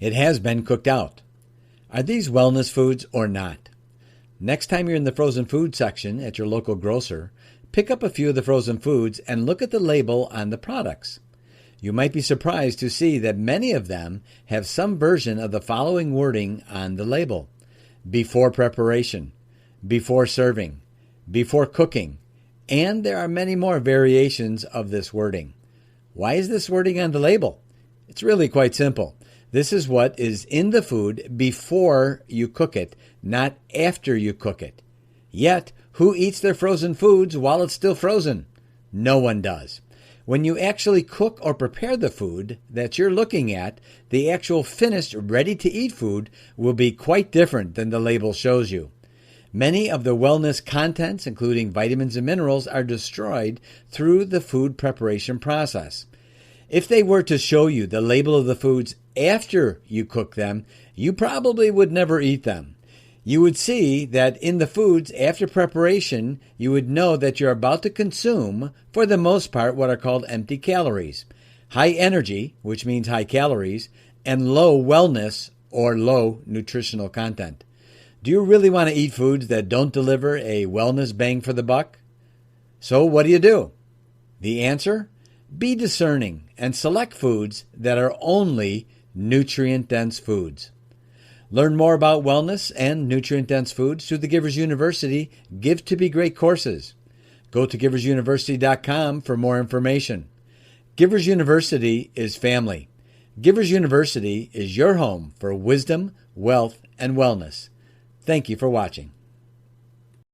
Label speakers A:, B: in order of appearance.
A: It has been cooked out. Are these wellness foods or not? Next time you're in the frozen food section at your local grocer, pick up a few of the frozen foods and look at the label on the products. You might be surprised to see that many of them have some version of the following wording on the label: before preparation, before serving, before cooking, and there are many more variations of this wording. Why is this wording on the label? It's really quite simple. This is what is in the food before you cook it, not after you cook it. Yet, who eats their frozen foods while it's still frozen? No one does. When you actually cook or prepare the food that you're looking at, the actual finished, ready-to-eat food will be quite different than the label shows you. Many of the wellness contents, including vitamins and minerals, are destroyed through the food preparation process. If they were to show you the label of the foods after you cook them, you probably would never eat them. You would see that in the foods after preparation, you would know that you're about to consume, for the most part, what are called empty calories. High energy, which means high calories, and low wellness or low nutritional content. Do you really want to eat foods that don't deliver a wellness bang for the buck? So what do? The answer? Be discerning and select foods that are only nutrient-dense foods. Learn more about wellness and nutrient-dense foods through the Givers University Give to Be Great courses. Go to giversuniversity.com for more information. Givers University is family. Givers University is your home for wisdom, wealth, and wellness. Thank you for watching.